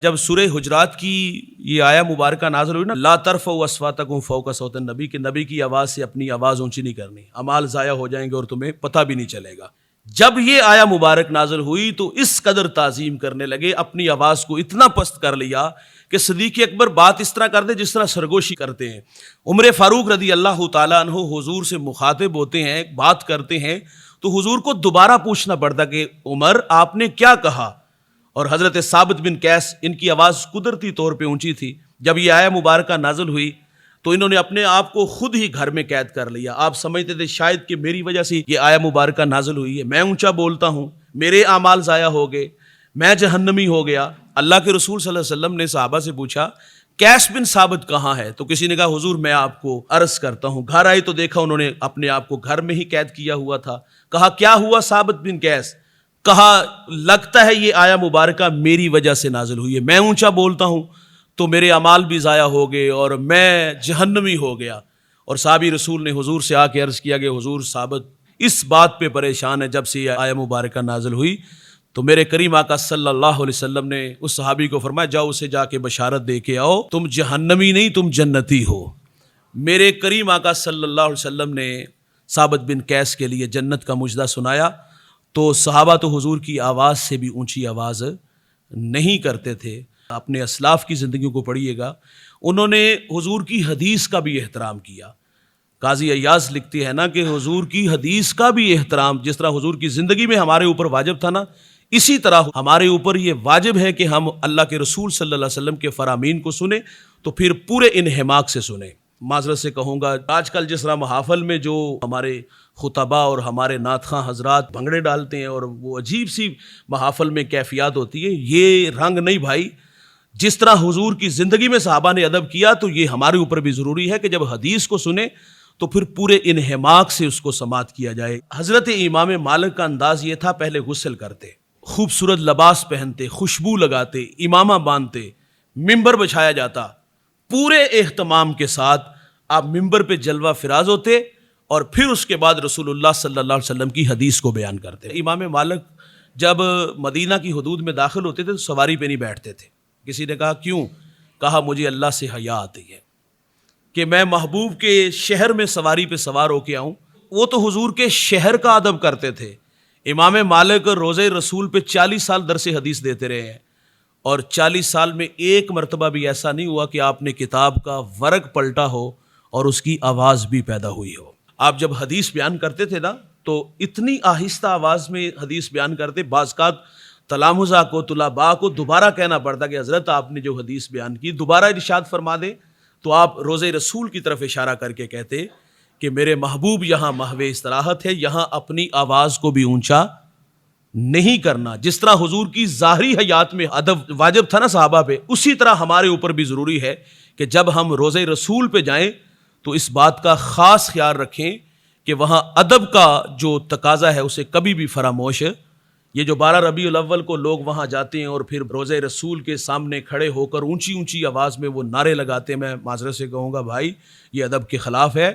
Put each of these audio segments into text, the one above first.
جب سورہ حجرات کی یہ آیا مبارکہ نازل ہوئی نا، لا ترفعوا اصواتکم فوق صوت النبی، کہ نبی کی آواز سے اپنی آواز اونچی نہیں کرنی، اعمال ضائع ہو جائیں گے اور تمہیں پتہ بھی نہیں چلے گا۔ جب یہ آیا مبارک نازل ہوئی تو اس قدر تعظیم کرنے لگے، اپنی آواز کو اتنا پست کر لیا کہ صدیق اکبر بات اس طرح کر دے جس طرح سرگوشی کرتے ہیں۔ عمر فاروق رضی اللہ تعالیٰ عنہ حضور سے مخاطب ہوتے ہیں، بات کرتے ہیں تو حضور کو دوبارہ پوچھنا پڑتا کہ عمر آپ نے کیا کہا؟ اور حضرت ثابت بن قیس، ان کی آواز قدرتی طور پہ اونچی تھی، جب یہ آیا مبارکہ نازل ہوئی تو انہوں نے اپنے آپ کو خود ہی گھر میں قید کر لیا۔ آپ سمجھتے تھے شاید کہ میری وجہ سے یہ آیا مبارکہ نازل ہوئی ہے، میں اونچا بولتا ہوں، میرے اعمال ضائع ہو گئے، میں جہنمی ہو گیا۔ اللہ کے رسول صلی اللہ علیہ وسلم نے صحابہ سے پوچھا قیس بن ثابت کہاں ہے؟ تو کسی نے کہا حضور میں آپ کو عرض کرتا ہوں۔ گھر آئے تو دیکھا انہوں نے اپنے آپ کو گھر میں ہی قید کیا ہوا تھا۔ کہا کیا ہوا ثابت بن قیس؟ کہا لگتا ہے یہ آیا مبارکہ میری وجہ سے نازل ہوئی ہے، میں اونچا بولتا ہوں تو میرے اعمال بھی ضائع ہو گئے اور میں جہنمی ہو گیا۔ اور صحابی رسول نے حضور سے آ کے عرض کیا کہ حضور ثابت اس بات پہ پریشان ہے، جب سے یہ آیا مبارکہ نازل ہوئی تو میرے کریم آقا صلی اللہ علیہ وسلم نے اس صحابی کو فرمایا جاؤ اسے جا کے بشارت دے کے آؤ، تم جہنمی نہیں تم جنتی ہو۔ میرے کریم آقا صلی اللہ علیہ وسلم نے ثابت بن قیس کے لیے جنت کا مجدہ سنایا تو صحابہ تو حضور کی آواز سے بھی اونچی آواز نہیں کرتے تھے۔ اپنے اسلاف کی زندگیوں کو پڑھیے گا، انہوں نے حضور کی حدیث کا بھی احترام کیا۔ قاضی ایاز لکھتے ہیں نا کہ حضور کی حدیث کا بھی احترام، جس طرح حضور کی زندگی میں ہمارے اوپر واجب تھا نا، اسی طرح ہمارے اوپر یہ واجب ہے کہ ہم اللہ کے رسول صلی اللہ علیہ وسلم کے فرامین کو سنیں تو پھر پورے انہماک سے سنیں۔ معذرت سے کہوں گا آج کل جس طرح محافل میں جو ہمارے خطبہ اور ہمارے نعت خواں حضرات بھنگڑے ڈالتے ہیں اور وہ عجیب سی محافل میں کیفیات ہوتی ہے، یہ رنگ نہیں بھائی۔ جس طرح حضور کی زندگی میں صحابہ نے ادب کیا تو یہ ہمارے اوپر بھی ضروری ہے کہ جب حدیث کو سنیں تو پھر پورے انہماک سے اس کو سماعت کیا جائے۔ حضرت امام مالک کا انداز یہ تھا، پہلے غسل کرتے، خوبصورت لباس پہنتے، خوشبو لگاتے، امامہ باندھتے، ممبر بچھایا جاتا، پورے اہتمام کے ساتھ آپ ممبر پہ جلوہ فراز ہوتے اور پھر اس کے بعد رسول اللہ صلی اللہ علیہ وسلم کی حدیث کو بیان کرتے۔ امام مالک جب مدینہ کی حدود میں داخل ہوتے تھے تو سواری پہ نہیں بیٹھتے تھے۔ کسی نے کہا کیوں؟ کہا مجھے اللہ سے حیا آتی ہے کہ میں محبوب کے شہر میں سواری پہ سوار ہو کے آؤں۔ وہ تو حضور کے شہر کا ادب کرتے تھے۔ امام مالک روضہ رسول پہ 40 سال درس حدیث دیتے رہے ہیں اور 40 سال میں ایک مرتبہ بھی ایسا نہیں ہوا کہ آپ نے کتاب کا ورق پلٹا ہو اور اس کی آواز بھی پیدا ہوئی ہو۔ آپ جب حدیث بیان کرتے تھے نا تو اتنی آہستہ آواز میں حدیث بیان کرتے، بعض اوقات تلامذہ کو طلباء کو دوبارہ کہنا پڑتا کہ حضرت آپ نے جو حدیث بیان کی دوبارہ ارشاد فرما دیں، تو آپ روضہ رسول کی طرف اشارہ کر کے کہتے کہ میرے محبوب یہاں محو استراحت ہے، یہاں اپنی آواز کو بھی اونچا نہیں کرنا۔ جس طرح حضور کی ظاہری حیات میں ادب واجب تھا نا صحابہ پہ، اسی طرح ہمارے اوپر بھی ضروری ہے کہ جب ہم روضہ رسول پہ جائیں تو اس بات کا خاص خیال رکھیں کہ وہاں ادب کا جو تقاضا ہے اسے کبھی بھی فراموش۔ یہ جو 12 ربیع الاول کو لوگ وہاں جاتے ہیں اور پھر روضہ رسول کے سامنے کھڑے ہو کر اونچی اونچی آواز میں وہ نعرے لگاتے ہیں، میں معذرت سے کہوں گا بھائی یہ ادب کے خلاف ہے۔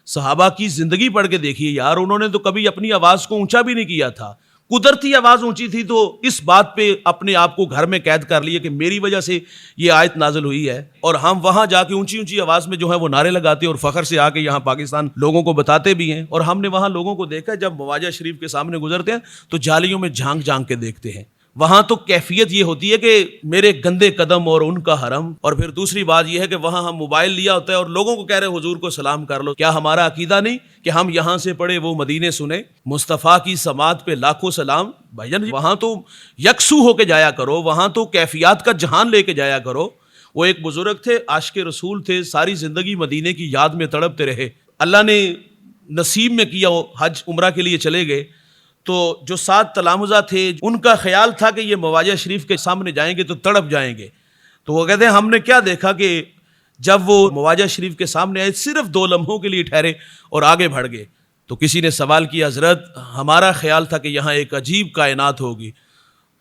صحابہ کی زندگی پڑھ کے دیکھیے یار، انہوں نے تو کبھی اپنی آواز کو اونچا بھی نہیں کیا تھا۔ قدرتی آواز اونچی تھی تو اس بات پہ اپنے آپ کو گھر میں قید کر لیے کہ میری وجہ سے یہ آیت نازل ہوئی ہے، اور ہم وہاں جا کے اونچی اونچی آواز میں جو ہے وہ نعرے لگاتے اور فخر سے آ کے یہاں پاکستان لوگوں کو بتاتے بھی ہیں۔ اور ہم نے وہاں لوگوں کو دیکھا جب مواجہ شریف کے سامنے گزرتے ہیں تو جالیوں میں جھانک جھانک کے دیکھتے ہیں۔ وہاں تو کیفیت یہ ہوتی ہے کہ میرے گندے قدم اور ان کا حرم۔ اور پھر دوسری بات یہ ہے کہ وہاں ہم موبائل لیا ہوتا ہے اور لوگوں کو کہہ رہے حضور کو سلام کر لو۔ کیا ہمارا عقیدہ نہیں کہ ہم یہاں سے پڑھے وہ مدینے سنے؟ مصطفیٰ کی سماعت پہ لاکھوں سلام۔ بھائی جان وہاں تو یکسو ہو کے جایا کرو، وہاں تو کیفیات کا جہان لے کے جایا کرو۔ وہ ایک بزرگ تھے، عاشق رسول تھے، ساری زندگی مدینے کی یاد میں تڑپتے رہے۔ اللہ نے نصیب میں کیا، حج عمرہ کے لیے چلے گئے تو جو 7 تلامذہ تھے ان کا خیال تھا کہ یہ مواجہ شریف کے سامنے جائیں گے تو تڑپ جائیں گے۔ تو وہ کہتے ہیں ہم نے کیا دیکھا کہ جب وہ مواجہ شریف کے سامنے آئے صرف 2 لمحوں کے لیے ٹھہرے اور آگے بڑھ گئے۔ تو کسی نے سوال کیا حضرت ہمارا خیال تھا کہ یہاں ایک عجیب کائنات ہوگی۔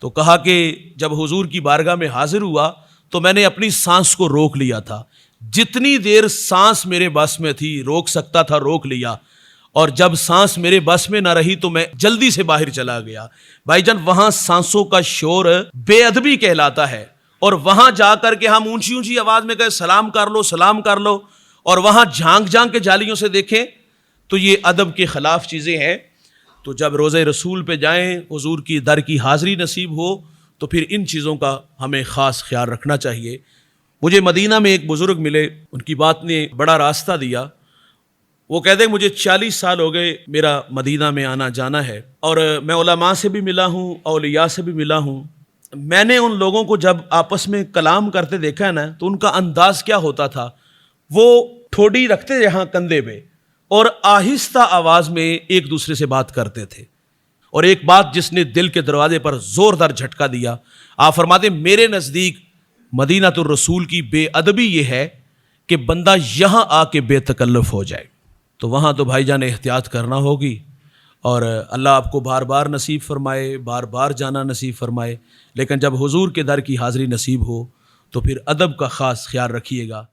تو کہا کہ جب حضور کی بارگاہ میں حاضر ہوا تو میں نے اپنی سانس کو روک لیا تھا، جتنی دیر سانس میرے بس میں تھی روک سکتا تھا روک لیا، اور جب سانس میرے بس میں نہ رہی تو میں جلدی سے باہر چلا گیا۔ بھائی جان وہاں سانسوں کا شور بے ادبی کہلاتا ہے اور وہاں جا کر کے ہم اونچی اونچی آواز میں کہیں سلام کر لو سلام کر لو، اور وہاں جھانک جھانک کے جالیوں سے دیکھیں، تو یہ ادب کے خلاف چیزیں ہیں۔ تو جب روضہ رسول پہ جائیں، حضور کی در کی حاضری نصیب ہو، تو پھر ان چیزوں کا ہمیں خاص خیال رکھنا چاہیے۔ مجھے مدینہ میں ایک بزرگ ملے، ان کی بات نے بڑا راستہ دیا۔ وہ کہتے ہیں مجھے 40 سال ہو گئے میرا مدینہ میں آنا جانا ہے، اور میں علماء سے بھی ملا ہوں، اولیاء سے بھی ملا ہوں۔ میں نے ان لوگوں کو جب آپس میں کلام کرتے دیکھا ہے نا، تو ان کا انداز کیا ہوتا تھا، وہ ٹھوڑی رکھتے یہاں کندھے پہ اور آہستہ آواز میں ایک دوسرے سے بات کرتے تھے۔ اور ایک بات جس نے دل کے دروازے پر زوردار جھٹکا دیا، آپ فرماتے میرے نزدیک مدینہ الرسول کی بے ادبی یہ ہے کہ بندہ یہاں آ کے بے تکلف ہو جائے۔ تو وہاں تو بھائی جان احتیاط کرنا ہوگی، اور اللہ آپ کو بار بار نصیب فرمائے، بار بار جانا نصیب فرمائے، لیکن جب حضور کے در کی حاضری نصیب ہو تو پھر ادب کا خاص خیال رکھیے گا۔